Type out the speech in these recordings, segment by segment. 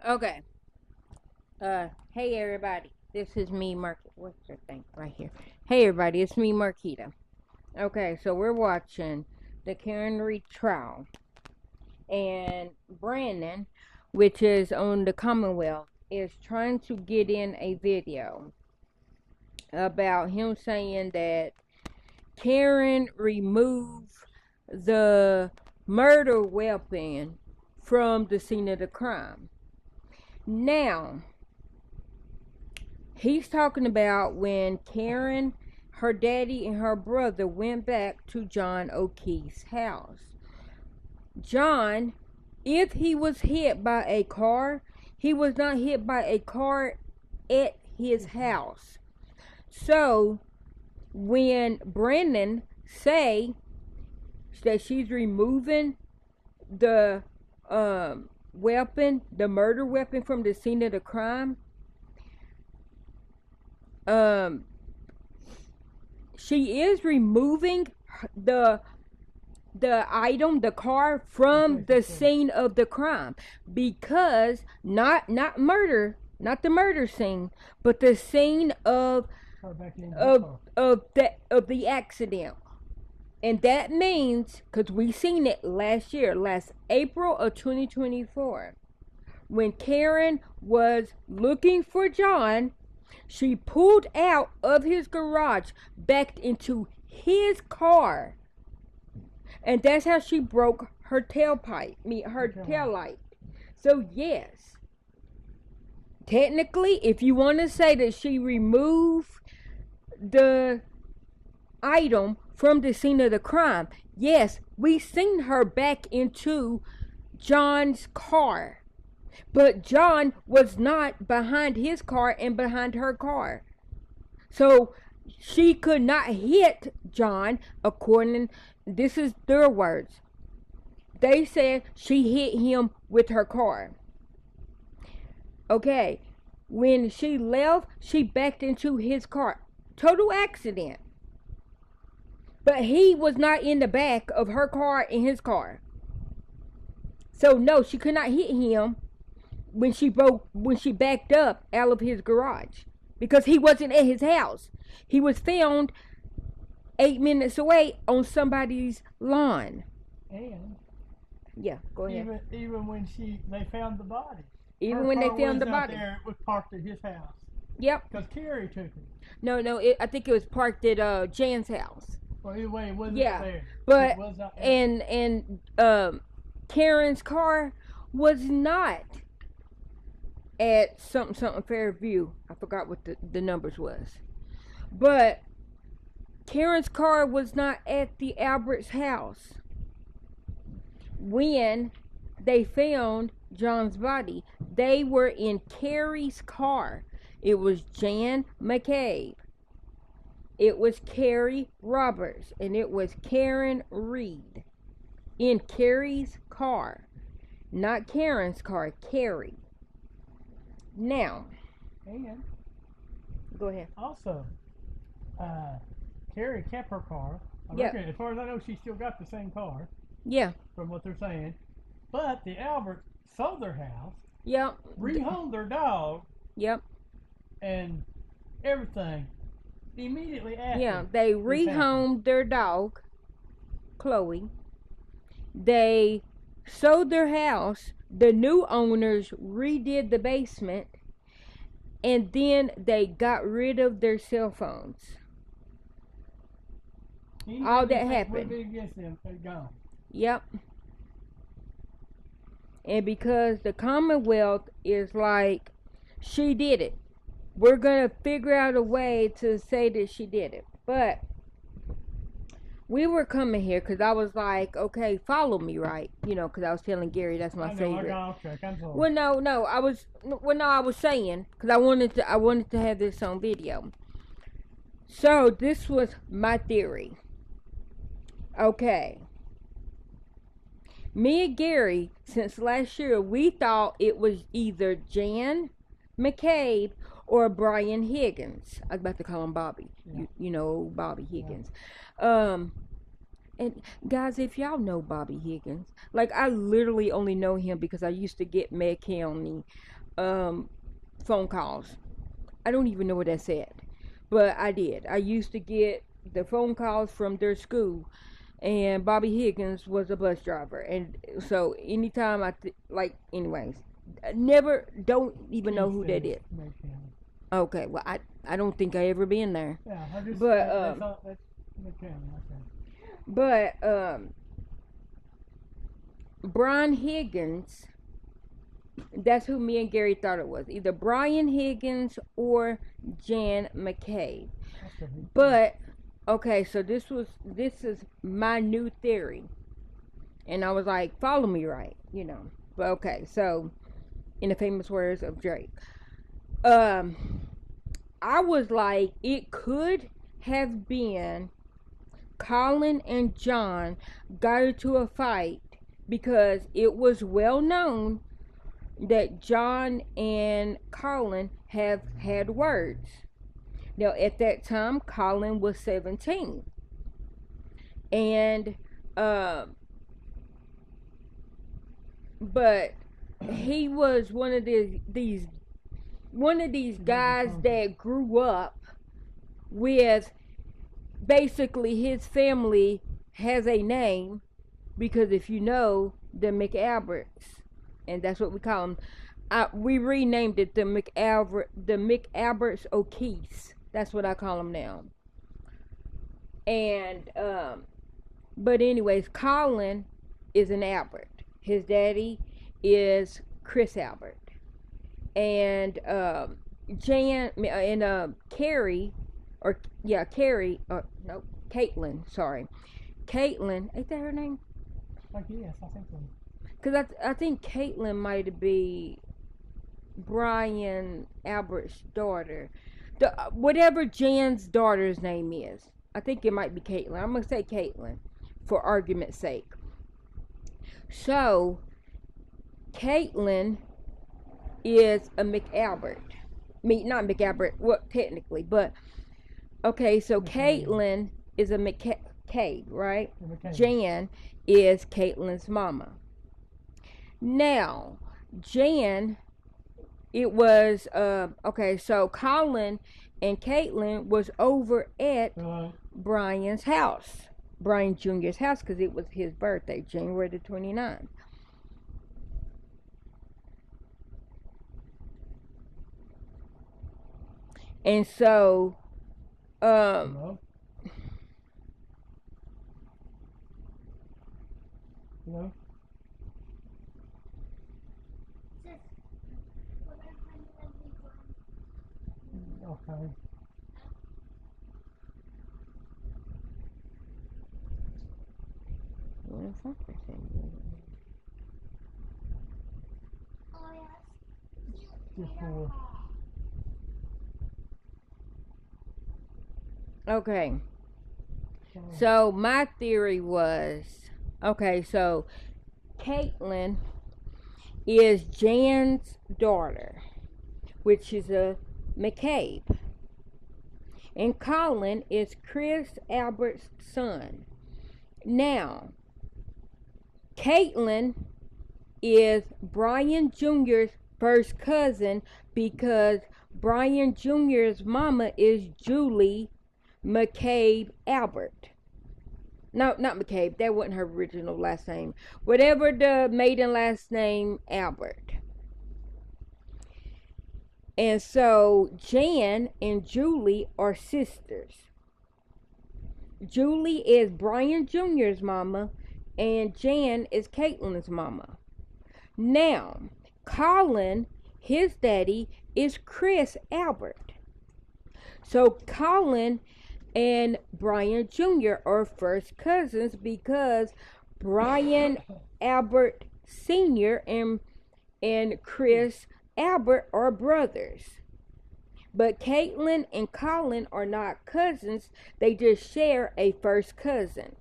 Okay. Hey everybody. This is me, What's the thing right here? Hey everybody, it's me, Marquita. Okay, so we're watching the Karen Reed trial, and Brandon, which is on the Commonwealth, is trying to get in a video about him saying that Karen removed the murder weapon from the scene of the crime. Now, he's talking about when Karen, her daddy, and her brother went back to John O'Keefe's house. John, if he was hit by a car, he was not hit by a car at his house. So, when Brandon say that she's removing the weapon, the murder weapon from the scene of the crime, she is removing the item, the car, from the scene of the crime, because not murder, not the murder scene, but the scene of the accident. And that means, because we seen it last April of 2024, when Karen was looking for John, she pulled out of his garage, backed into his car, and that's how she broke her tailpipe, her tail light. So yes, technically, if you want to say that she removed the item from the scene of the crime, yes, we seen her back into John's car. But John was not behind his car and behind her car. So she could not hit John, according, this is their words. They said she hit him with her car. Okay, when she left, she backed into his car. Total accident. But he was not in the back of her car in his car. So no, she could not hit him when she backed up out of his garage, because he wasn't at his house. He was found 8 minutes away on somebody's lawn. And yeah, go ahead. Even when they found the body. Even when they found the body, it was parked at his house. Yep. Because Carrie took it. No, I think it was parked at Jan's house. Well, either way, it wasn't there. But it was and Karen's car was not at something Fairview. I forgot what the numbers was. But Karen's car was not at the Albert's house when they found John's body. They were in Carrie's car. It was Jan McCabe. It was Carrie Roberts. And it was Karen Reed in Carrie's car. Not Karen's car, Carrie. Now, and go ahead. Also, Carrie kept her car. As far as I know, she still got the same car. Yeah. From what they're saying. But the Alberts sold their house. Yep. Rehomed their dog. Yep. And everything immediately after. Yeah, they rehomed their dog, Chloe. They sold their house. The new owners redid the basement, and then they got rid of their cell phones. All that happened. Gone. Yep. And because the Commonwealth is like, she did it, we're going to figure out a way to say that she did it. But we were coming here because I was like, okay, follow me, right? You know, because I was telling Gary that's my favorite. Well, no, I was saying, because I wanted to have this on video. So this was my theory. Okay. Me and Gary, since last year, we thought it was either Jan McCabe or Brian Higgins. I was about to call him Bobby. Yeah. You know, Bobby Higgins. Yeah. And guys, if y'all know Bobby Higgins, like I literally only know him because I used to get Meg County phone calls. I don't even know what that said, but I did. I used to get the phone calls from their school, and Bobby Higgins was a bus driver, and so anytime anyways, don't even know who that is. Okay, well I don't think I ever been there. Yeah, I just, but that's McCann, okay. but Brian Higgins, that's who me and Gary thought it was, either Brian Higgins or Jan McCabe. But okay, so this is my new theory, and I was like, follow me, right? But okay, so in the famous words of Drake, I was like, it could have been Colin and John got into a fight because it was well known that John and Colin have had words. Now, at that time, Colin was 17. And, but he was one of these guys that grew up with, basically his family has a name, because if you know the McAlberts, and that's what we call them, we renamed it the McAlberts O'Keefes. That's what I call them now. And but anyways, Colin is an Albert. His daddy is Chris Albert, and Carrie, no, Caitlin. Sorry, Caitlin. Ain't that her name? Yes, I think so. Because I think Caitlin might be Brian Albert's daughter. Whatever Jan's daughter's name is, I think it might be Caitlin. I'm going to say Caitlin for argument's sake. So, Caitlin is a McAlbert. Not McAlbert, well, technically, but okay, so Caitlin is a McCabe, right? Jan is Caitlin's mama. Now, Jan, it was, okay, so Colin and Caitlin was over at Brian's house, Brian Jr.'s house, because it was his birthday, January the 29th. And so, Hello? Hello? Okay. What is that? Before. Okay. So my theory was, okay, so Caitlin is Jan's daughter, which is a McCabe. And Colin is Chris Albert's son. Now, Caitlin is Brian Jr.'s first cousin because Brian Jr.'s mama is Julie McCabe Albert. No, not McCabe. That wasn't her original last name. Whatever the maiden last name, Albert. And so Jan and Julie are sisters. Julie is Brian Jr.'s mama, and Jan is Caitlin's mama. Now, Colin, his daddy, is Chris Albert. So Colin and Brian Jr. are first cousins because Brian Albert Sr. and Chris Albert are brothers. But Caitlin and Colin are not cousins. They just share a first cousin.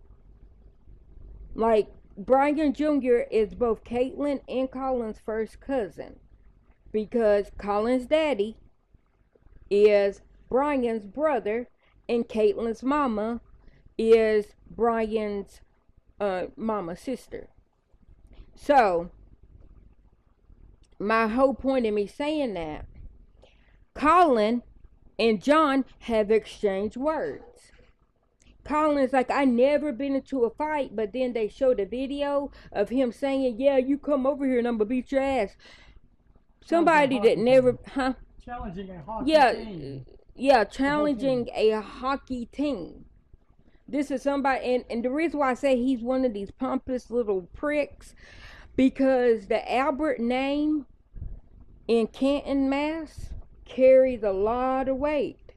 Like, Brian Jr. is both Caitlin and Colin's first cousin. Because Colin's daddy is Brian's brother, and Caitlin's mama is Brian's mama's sister. So, my whole point in me saying that, Colin and John have exchanged words. Colin's like, I never been into a fight, but then they showed a video of him saying, yeah, you come over here and I'm gonna beat your ass. Somebody that never, challenging a hockey team. Yeah, challenging a hockey team. This is somebody, and the reason why I say he's one of these pompous little pricks, because the Albert name in Canton, Mass carries a lot of weight,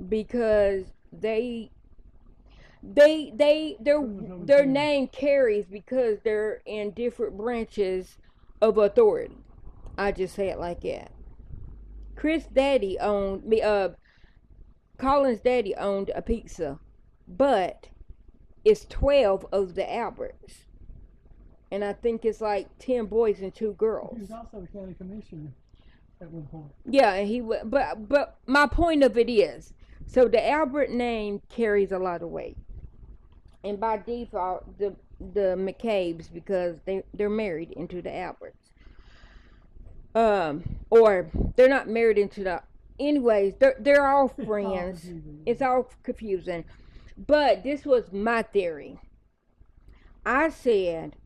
because their name carries because they're in different branches of authority. I just say it like that. Chris' daddy owned me. Colin's daddy owned a pizza, but it's 12 of the Alberts, and I think it's like 10 boys and 2 girls. He was also a county commissioner at one point. Yeah, and he was. But my point of it is, so the Albert name carries a lot of weight, and by default, the McCabe's, because they're married into the Alberts. Or they're not married into the. Anyways, they're all friends. It's all confusing. But this was my theory. I said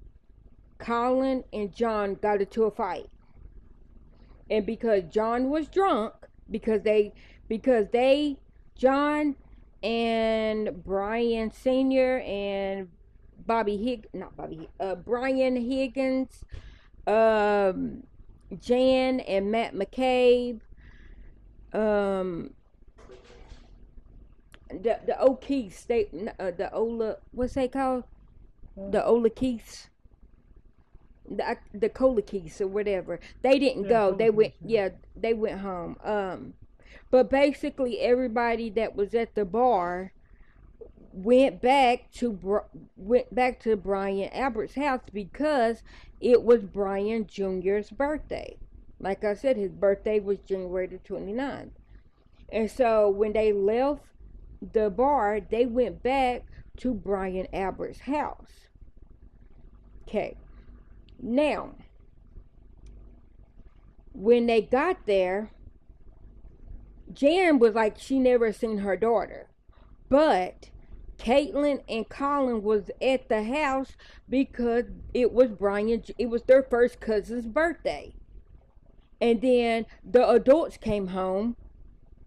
Colin and John got into a fight. And because John was drunk, because John and Brian Sr. and Brian Higgins, Jan and Matt McCabe, the O'Keefes, the Ola, what's they called? The Ola Keefes, the Cola Keefes or whatever. They didn't go. They went. Yeah, they went home. But basically everybody that was at the bar went back to Brian Albert's house, because it was Brian Jr.'s birthday. Like I said, his birthday was January the 29th. And so when they left the bar, they went back to Brian Albert's house. Okay. Now, when they got there, Jan was like she never seen her daughter. But Caitlin and Colin was at the house because it was their first cousin's birthday. And then the adults came home,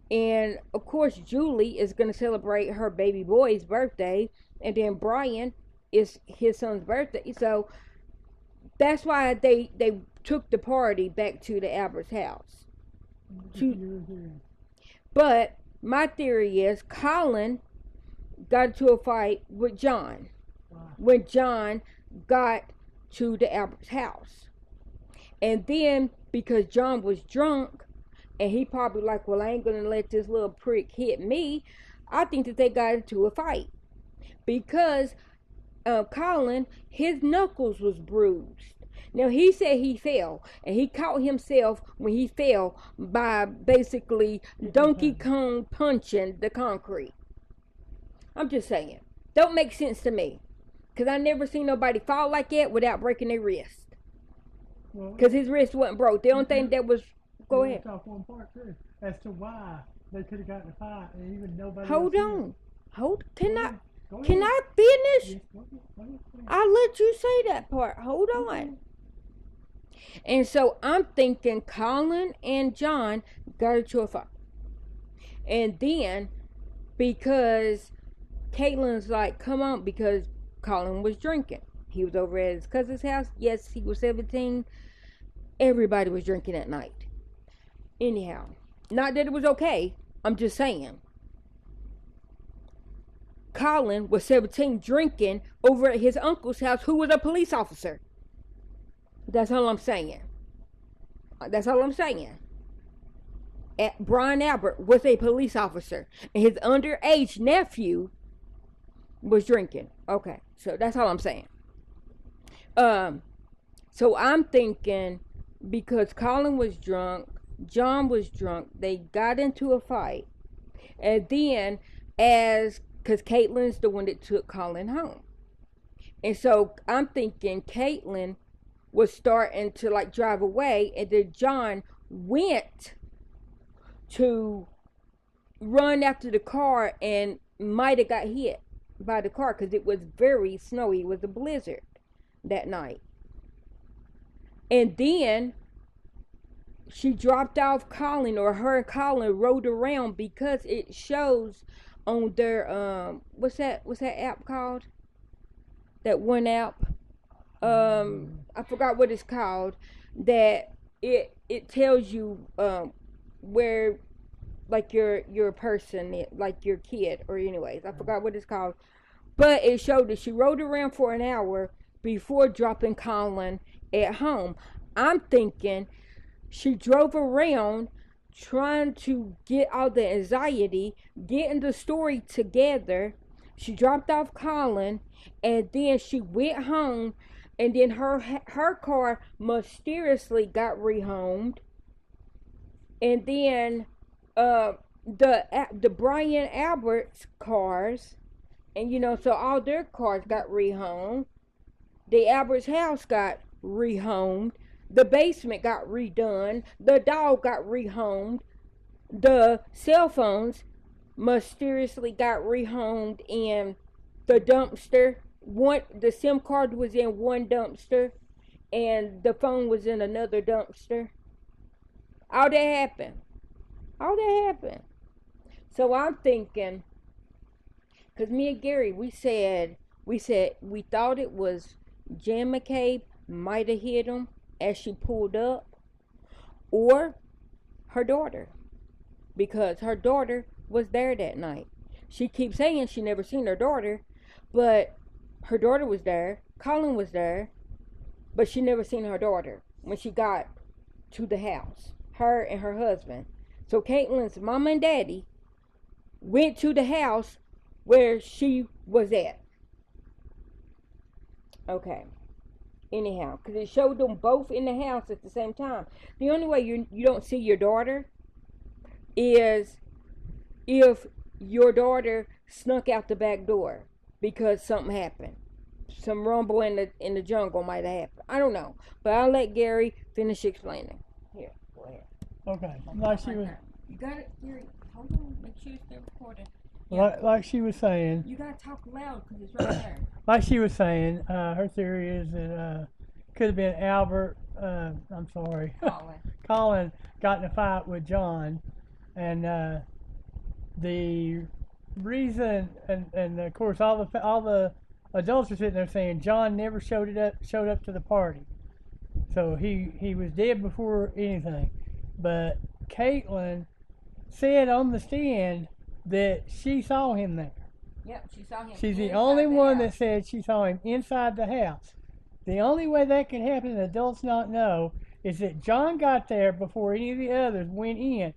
and of course Julie is going to celebrate her baby boy's birthday, and then Brian is his son's birthday. So that's why they took the party back to the Albert's house. But my theory is Colin got into a fight with John when John got to the Albert's house. And then because John was drunk, and he probably like, well, I ain't gonna let this little prick hit me, I think that they got into a fight. Because Colin, his knuckles was bruised. Now, he said he fell, and he caught himself when he fell by basically Donkey Kong punching the concrete. I'm just saying. Don't make sense to me. Because I never seen nobody fall like that without breaking their wrist. Because his wrist wasn't broke. The only thing that was... Go ahead. Talk one part too, as to why they could have gotten a fight, and even nobody... Hold on. Can I finish? Yes, go ahead. I'll let you say that part. Hold on. And so I'm thinking Colin and John got into a fight. And then, because Caitlin's like, come on, because Colin was drinking. He was over at his cousin's house. Yes, he was 17. Everybody was drinking at night. Anyhow, not that it was okay. I'm just saying. Colin was 17 drinking over at his uncle's house, who was a police officer. That's all I'm saying. That's all I'm saying. Brian Albert was a police officer, and his underage nephew was drinking. Okay, so that's all I'm saying. So I'm thinking, because Colin was drunk, John was drunk, they got into a fight, and then because Caitlin's the one that took Colin home, and so I'm thinking Caitlin was starting to like drive away, and then John went to run after the car and might have got hit by the car because it was very snowy. It was a blizzard that night. And then she dropped off Colin, or her and Colin rode around, because it shows on their what's that app called? That one app. I forgot what it's called. That it tells you where like your person, like your kid, or anyways, I forgot what it's called. But it showed that she rode around for an hour before dropping Colin at home. I'm thinking she drove around trying to get all the anxiety, getting the story together. She dropped off Colin, and then she went home, and then her car mysteriously got rehomed, and then the Brian Albert's cars, and so all their cars got rehomed. The Albert's house got rehomed. The basement got redone. The dog got rehomed. The cell phones mysteriously got rehomed in the dumpster. The SIM card was in one dumpster, and the phone was in another dumpster. All that happened. So I'm thinking, because me and Gary, we said we thought it was Jan McCabe might have hit him as she pulled up, or her daughter, because her daughter was there that night. She keeps saying she never seen her daughter, but her daughter was there. Colin was there, but she never seen her daughter when she got to the house, her and her husband. So Caitlin's mama and daddy went to the house where she was at. Okay. Anyhow, because it showed them both in the house at the same time. The only way you don't see your daughter is if your daughter snuck out the back door because something happened. Some rumble in the jungle might have happened. I don't know. But I'll let Gary finish explaining. Here, go ahead. Okay. Like she was. You got it, Gary. Hold on. Make sure it's still recording. Yeah. Like she was saying. You gotta talk loud because it's right there. Like she was saying, her theory is that could have been Albert. I'm sorry. Colin got in a fight with John, and the reason, and of course all the adults are sitting there saying John never showed up to the party, so he was dead before anything. But Caitlin said on the stand that she saw him there. Yep, she saw him. She's the only one that said she saw him inside the house. The only way that could happen, and adults not know, is that John got there before any of the others went in.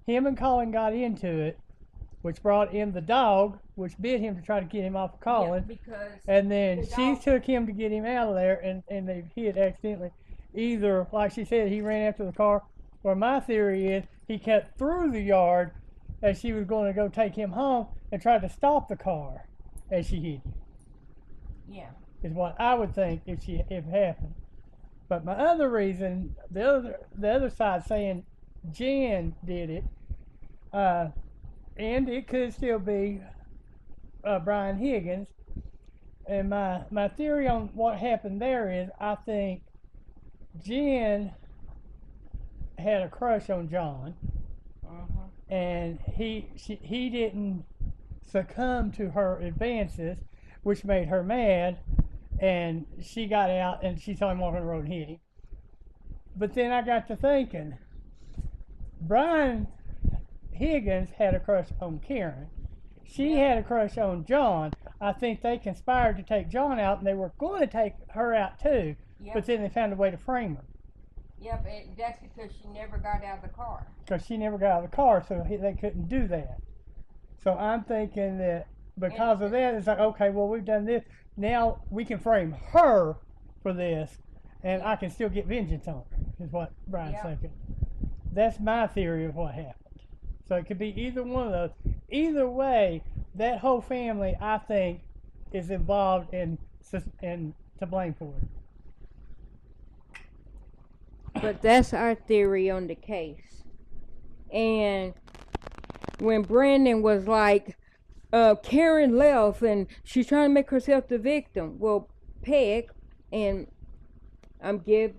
Him and Colin got into it, which brought in the dog, which bit him to try to get him off of Colin. Yeah, and then she took him to get him out of there, and they hit accidentally. Either, like she said, he ran after the car, or my theory is he cut through the yard as she was going to go take him home and tried to stop the car as she hit him. Yeah. Is what I would think if it happened. But my other reason, the other side saying Jan did it, and it could still be Brian Higgins. And my theory on what happened there is I think Jan had a crush on John, and he didn't succumb to her advances, which made her mad, and she got out and she saw him walking the road and hit him. But then I got to thinking, Brian Higgins had a crush on Karen. She had a crush on John. I think they conspired to take John out, and they were going to take her out too, but then they found a way to frame her. Yep, that's because she never got out of the car. Because she never got out of the car, so they couldn't do that. So I'm thinking that because of that, it's like, okay, well, we've done this. Now we can frame her for this, and I can still get vengeance on her, is what Brian's thinking. That's my theory of what happened. So it could be either one of those. Either way, that whole family, I think, is involved and to blame for it. But that's our theory on the case. And when Brandon was like, Karen left and she's trying to make herself the victim. Well, Peg, and at the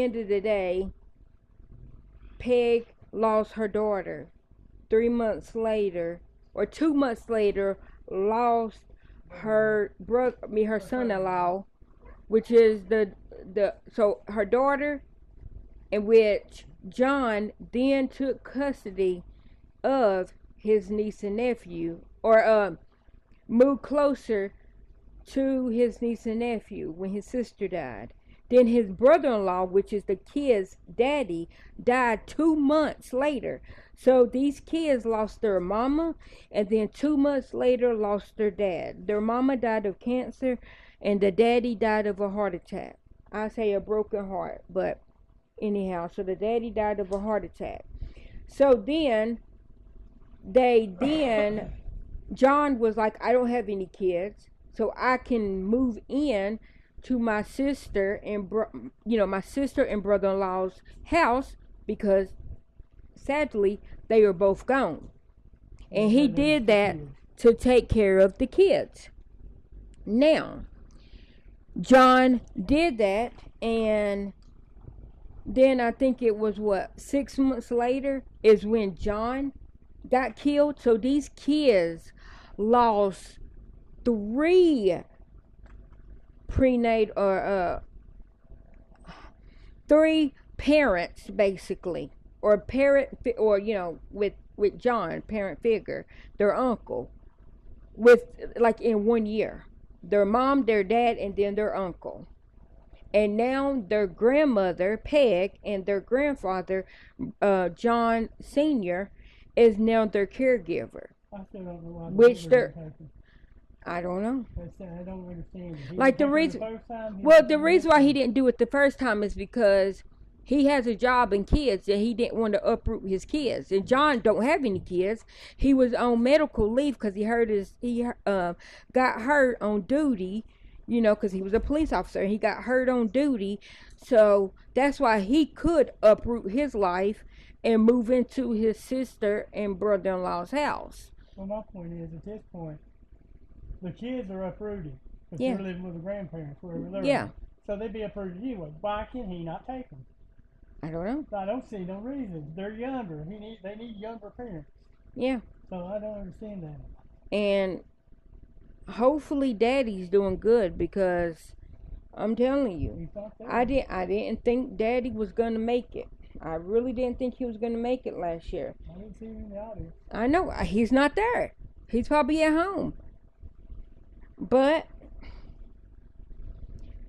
end of the day, Peg lost her daughter. 3 months later, or 2 months later, lost her her son-in-law, which is so her daughter, in which John then took custody of his niece and nephew, or moved closer to his niece and nephew when his sister died. Then his brother-in-law, which is the kids' daddy, died 2 months later. So these kids lost their mama, and then 2 months later lost their dad. Their mama died of cancer, and the daddy died of a heart attack. I say a broken heart, but anyhow, so the daddy died of a heart attack. So then John was like, I don't have any kids, so I can move in to my sister and my sister and brother-in-law's house, because sadly they are both gone. And he did that to take care of the kids. Now, John did that, and then I think it was 6 months later is when John got killed. So these kids lost 3 prenatal or 3 parents basically, or parent, or with John, parent figure, their uncle, with like in 1 year, their mom, their dad, and then their uncle. And now their grandmother Peg and their grandfather John Sr. is now their caregiver. I still don't know why. Which I don't know. I don't understand. Like the reason why he didn't do it the first time is because he has a job and kids, and he didn't want to uproot his kids. And John don't have any kids. He was on medical leave because he got hurt on duty, because he was a police officer. He got hurt on duty, so that's why he could uproot his life and move into his sister and brother-in-law's house. Well, my point is, at this point, the kids are uprooted because they're living with the grandparents wherever they're at. So they'd be uprooted anyway. Why can he not take them? I don't know. I don't see no reason. They're younger. They need younger parents. Yeah. So I don't understand that. And hopefully Daddy's doing good, because I'm telling you, I didn't think Daddy was gonna make it. I really didn't think he was gonna make it last year. I didn't see him in the audience. I know he's not there. He's probably at home. But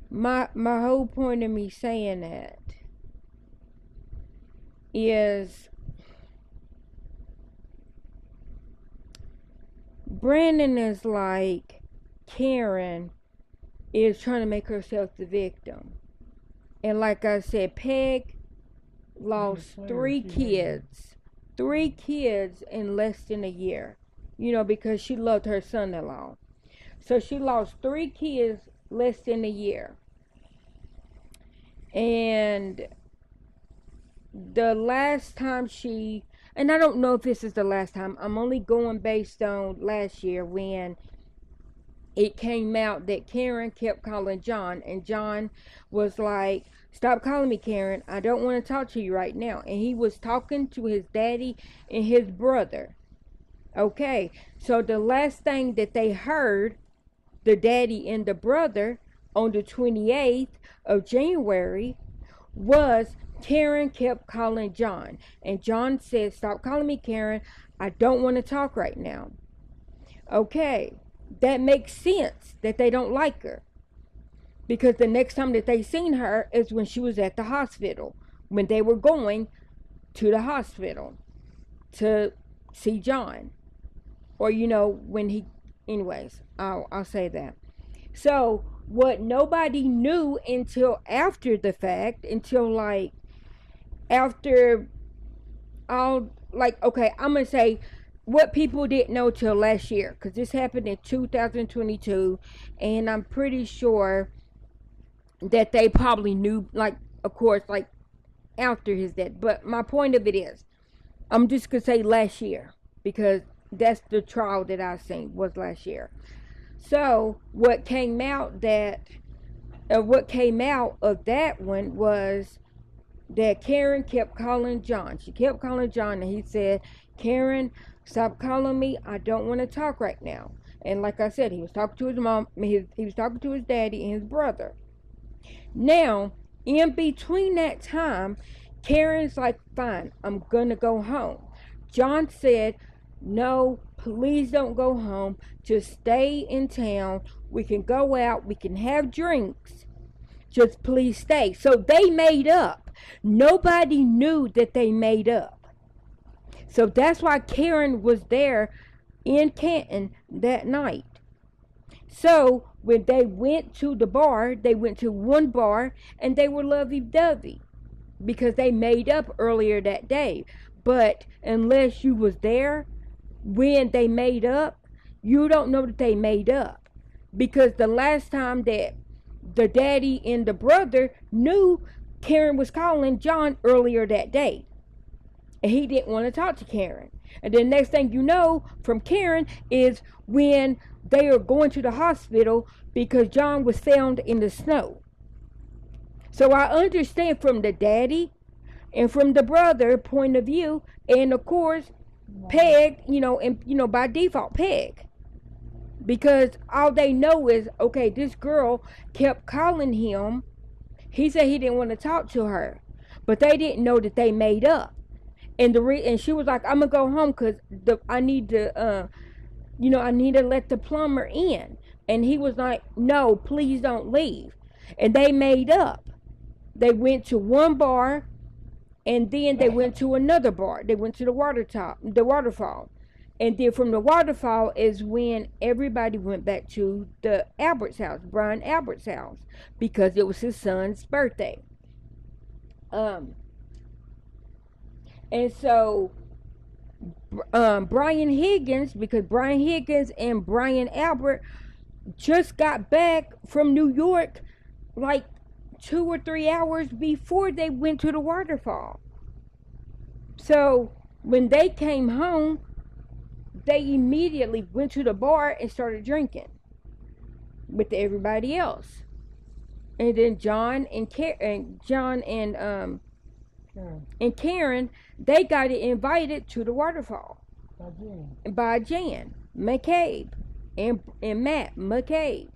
my whole point of me saying that is Brandon is like Karen is trying to make herself the victim. And like I said, Peg lost 3 kids. 3 kids in less than a year. Because she loved her son-in-law. So she lost 3 kids less than a year. And the last time and I don't know if this is the last time, I'm only going based on last year when it came out that Karen kept calling John, and John was like, stop calling me, Karen. I don't want to talk to you right now. And he was talking to his daddy and his brother. Okay, so the last thing that they heard, the daddy and the brother, on the 28th of January, was Karen kept calling John. And John said, stop calling me, Karen. I don't want to talk right now. Okay, that makes sense that they don't like her. Because the next time that they seen her is when she was at the hospital. When they were going to the hospital to see John. Or, when he... Anyways, I'll say that. So, what nobody knew until after the fact, after all, okay, I'm going to say what people didn't know till last year, because this happened in 2022, and I'm pretty sure that they probably knew, of course, like after his death. But my point of it is, I'm just gonna say last year because that's the trial that I seen was last year. So what came out of that one was that Karen kept calling John. She kept calling John, and he said, "Karen, stop calling me. I don't want to talk right now." And like I said, he was talking to his mom. He was talking to his daddy and his brother. Now, in between that time, Karen's like, "Fine, I'm gonna go home." John said, "No, please don't go home. Just stay in town. We can go out. We can have drinks. Just please stay." So they made up. Nobody knew that they made up. So that's why Karen was there in Canton that night. So when they went to the bar, they went to one bar and they were lovey-dovey because they made up earlier that day. But unless you was there when they made up, you don't know that they made up. Because the last time that the daddy and the brother knew, Karen was calling John earlier that day. And he didn't want to talk to Karen. And then next thing you know from Karen is when they are going to the hospital because John was found in the snow. So I understand from the daddy and from the brother point of view, and of course Peg, and by default Peg. Because all they know is, okay, this girl kept calling him. He said he didn't want to talk to her. But they didn't know that they made up. And and she was like, "I'm going to go home because I need to, I need to let the plumber in." And he was like, "No, please don't leave." And they made up. They went to one bar, and then they went to another bar. They went to the waterfall. And then from the waterfall is when everybody went back to the Albert's house, Brian Albert's house, because it was his son's birthday. And so Brian Higgins, because Brian Higgins and Brian Albert just got back from New York like 2 or 3 hours before they went to the waterfall. So when they came home, they immediately went to the bar and started drinking with everybody else. And then John and Karen, they got invited to the waterfall by Jan McCabe and Matt McCabe.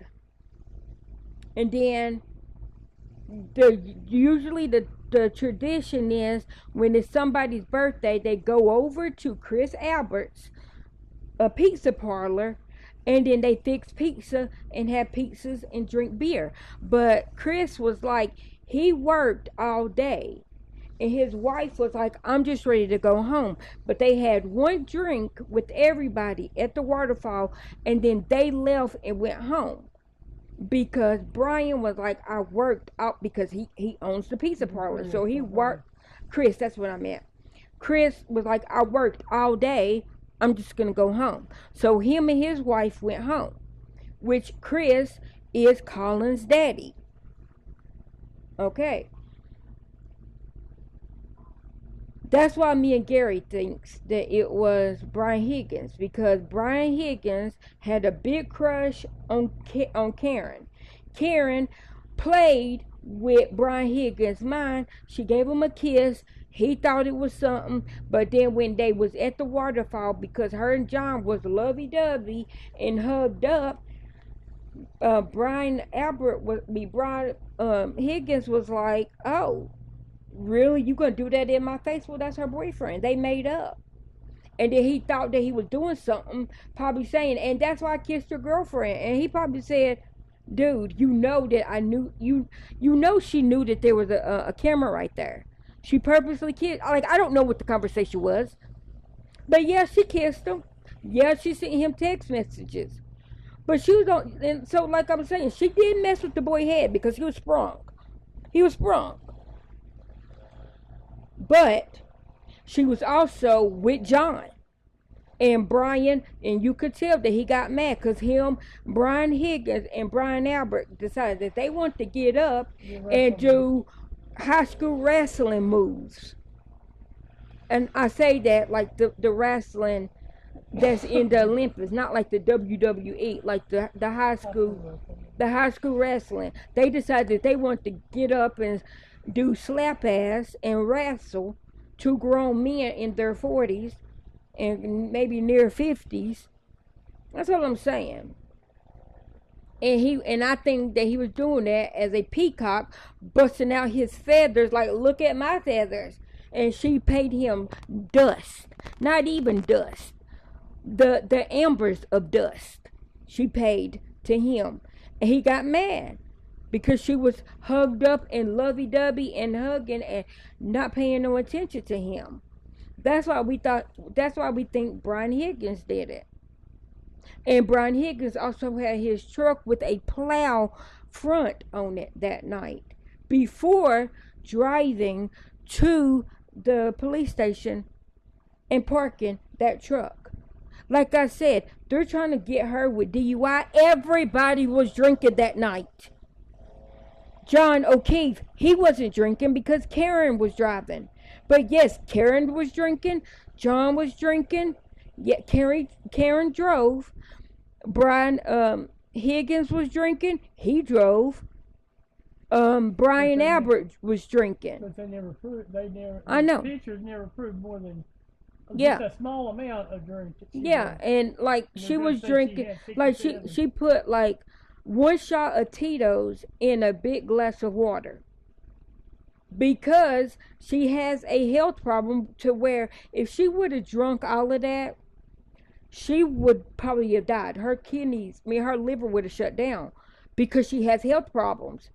And then usually the tradition is when it's somebody's birthday, they go over to Chris Albert's, a pizza parlor, and then they fix pizza and have pizzas and drink beer. But Chris was like, he worked all day, and his wife was like, "I'm just ready to go home." But they had one drink with everybody at the waterfall, and then they left and went home. Because Brian was like, "I worked out," because he owns the pizza parlor. So he worked. Chris, that's what I meant. Chris was like, "I worked all day. I'm just going to go home." So him and his wife went home, which Chris is Colin's daddy. Okay. That's why me and Gary thinks that it was Brian Higgins, because Brian Higgins had a big crush on Karen. Karen played with Brian Higgins' mind. She gave him a kiss. He thought it was something, but then when they was at the waterfall, because her and John was lovey-dovey and hugged up, Brian Higgins was like, "Oh, really? You gonna do that in my face?" Well, that's her boyfriend. They made up. And then he thought that he was doing something, probably saying, "And that's why I kissed your girlfriend." And he probably said, "Dude, you know that I knew you know she knew that there was a camera right there. She purposely kissed." Like, I don't know what the conversation was, but yeah, she kissed him. Yeah, she sent him text messages. But she was on, and so like I was saying, she did mess with the boy head because he was sprung. But she was also with John and Brian, and you could tell that he got mad because Brian Higgins and Brian Albert decided that they want to get up and do high school wrestling moves. And I say that like the wrestling that's in the Olympics, not like the WWE, like the high school wrestling. They decided that they want to get up and do slap ass and wrestle two grown men in their 40s and maybe near 50s. That's all I'm saying. And I think that he was doing that as a peacock, busting out his feathers like, look at my feathers. And she paid him dust, not even dust, the embers of dust she paid to him. And he got mad because she was hugged up and lovey-dovey and hugging and not paying no attention to him. That's why we think Brian Higgins did it. And Brian Higgins also had his truck with a plow front on it that night before driving to the police station and parking that truck. Like I said, they're trying to get her with DUI. Everybody was drinking that night. John O'Keefe, he wasn't drinking because Karen was driving. But yes, Karen was drinking. John was drinking. Yeah, Karen drove. Brian Higgins was drinking. He drove. Brian Albert was drinking. But they never proved. I know. Pictures never proved more than just a small amount of drink. Yeah, and like she was drinking, like she put like one shot of Tito's in a big glass of water because she has a health problem to where if she would have drunk all of that, she would probably have died. Her her liver would have shut down because she has health problems.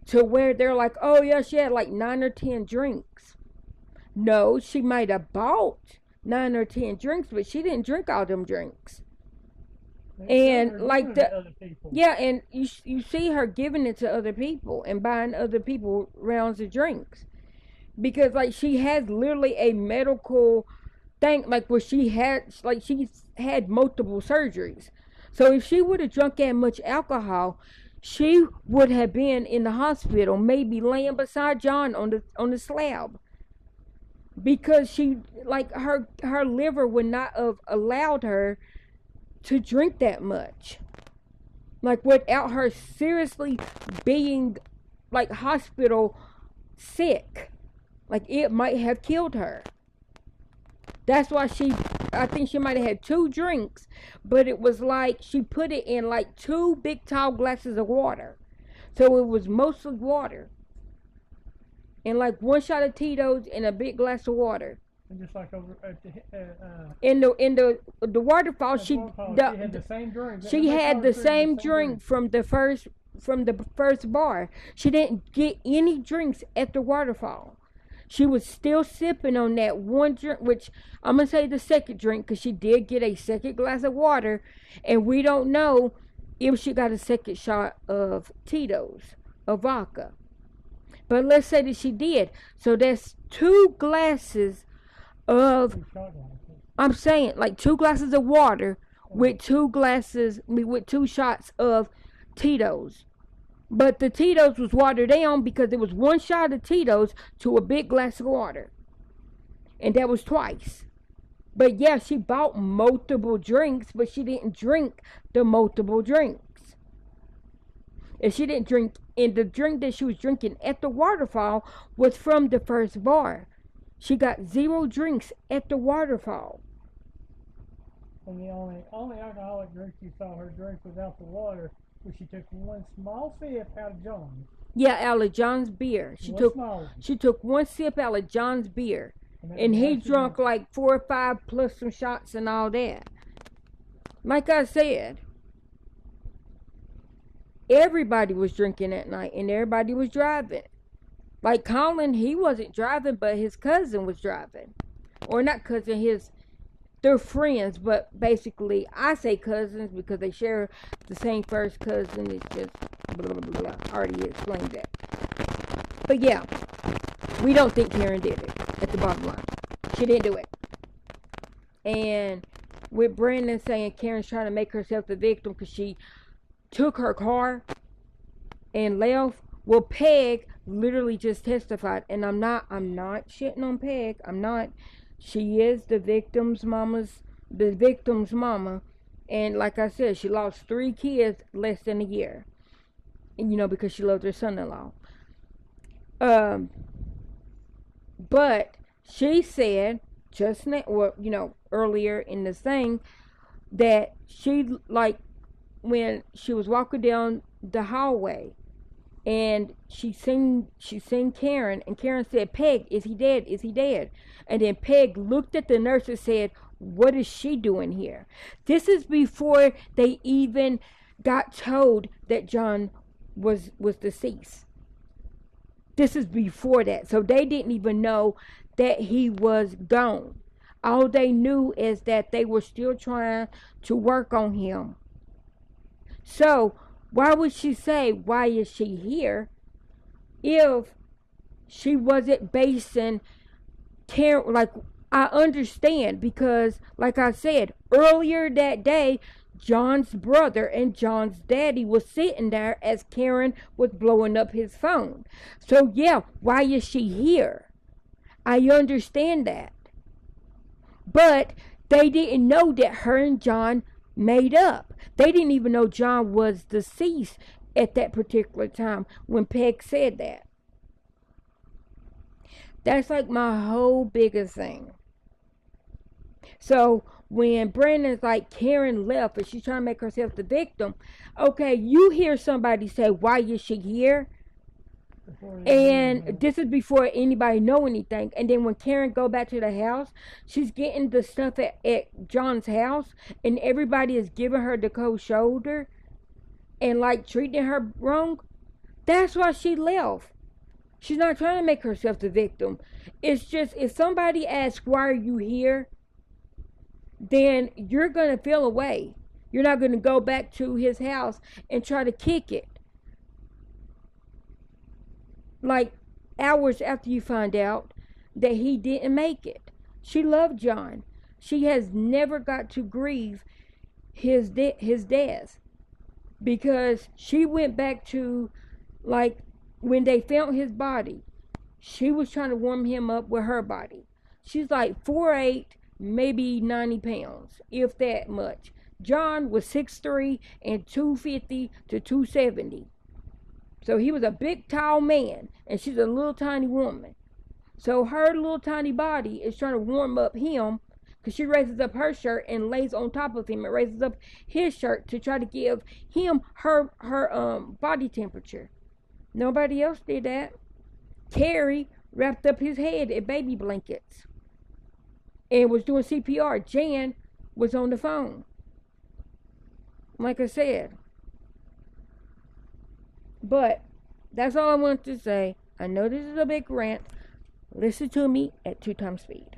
To where they're like, oh yeah, she had like 9 or 10 drinks. No, she might have bought 9 or 10 drinks, but she didn't drink all them drinks. And like and you see her giving it to other people and buying other people rounds of drinks. Because like she has literally a medical thing, like where she's had multiple surgeries. So if she would have drunk that much alcohol, she would have been in the hospital, maybe laying beside John on the slab, because she her liver would not have allowed her to drink that much, like without her seriously being like hospital sick, like it might have killed her. That's why I think she might have had 2 drinks, but it was like she put it in like 2 big tall glasses of water. So it was mostly water. And like 1 shot of Tito's and a big glass of water. And just like over at the in the waterfall, she had the same drink. She had the same drink from the first bar. She didn't get any drinks at the waterfall. She was still sipping on that one drink, which I'm going to say the second drink, because she did get a second glass of water, and we don't know if she got a second shot of Tito's, of vodka. But let's say that she did. So that's 2 glasses of, I'm saying, like 2 glasses of water with 2 shots of Tito's. But the Tito's was watered down because it was 1 shot of Tito's to a big glass of water. And that was twice. But yeah, she bought multiple drinks, but she didn't drink the multiple drinks. And she didn't drink, and the drink that she was drinking at the waterfall was from the first bar. She got 0 drinks at the waterfall. And the only alcoholic drink you saw her drink without the water, where she took 1 small sip out of John's. Yeah, out of John's beer. She took 1 sip out of John's beer. And he drunk like 4 or 5 plus some shots and all that. Like I said, everybody was drinking that night and everybody was driving. Like Colin, he wasn't driving, but his cousin was driving. Or not cousin, they're friends, but basically I say cousins because they share the same first cousin. It's just blah, blah, blah. I already explained that. But yeah, we don't think Karen did it at the bottom line. She didn't do it. And with Brandon saying Karen's trying to make herself the victim because she took her car and left, well, Peg literally just testified, and I'm not shitting on Peg. I'm not. She is the victim's mama, and like I said, she lost 3 kids less than a year, and because she loved her son-in-law. But she said just now, earlier in this thing, that she, like, when she was walking down the hallway, and she seen Karen, and Karen said, "Peg, is he dead? Is he dead?" And then Peg looked at the nurse and said, "What is she doing here?" This is before they even got told that John was deceased. This is before that. So they didn't even know that he was gone. All they knew is that they were still trying to work on him. So why would she say, "Why is she here?" if she wasn't basing care? Like, I understand, because like I said earlier that day, John's brother and John's daddy was sitting there as Karen was blowing up his phone. So yeah, why is she here? I understand that. But they didn't know that her and John made up. They didn't even know John was deceased at that particular time when Peg said that. That's like my whole biggest thing. So when Brandon's like, Karen left and she's trying to make herself the victim, okay, you hear somebody say, "Why is she here?" And this is before anybody know anything. And then when Karen go back to the house, she's getting the stuff at John's house, and everybody is giving her the cold shoulder and like treating her wrong. That's why she left. She's not trying to make herself the victim. It's just, if somebody asks, "Why are you here?" then you're going to feel away. You're not going to go back to his house and try to kick it. Like, hours after you find out that he didn't make it. She loved John. She has never got to grieve his death, because she went back to, like, when they found his body, she was trying to warm him up with her body. She's like 4'8", maybe 90 pounds, if that much. John was 6'3" and 250 to 270. So he was a big, tall man, and she's a little tiny woman. So her little tiny body is trying to warm up him, because she raises up her shirt and lays on top of him and raises up his shirt to try to give him her body temperature. Nobody else did that. Carrie wrapped up his head in baby blankets and was doing CPR. Jan was on the phone. Like I said. But that's all I wanted to say. I know this is a big rant. Listen to me at 2 times speed.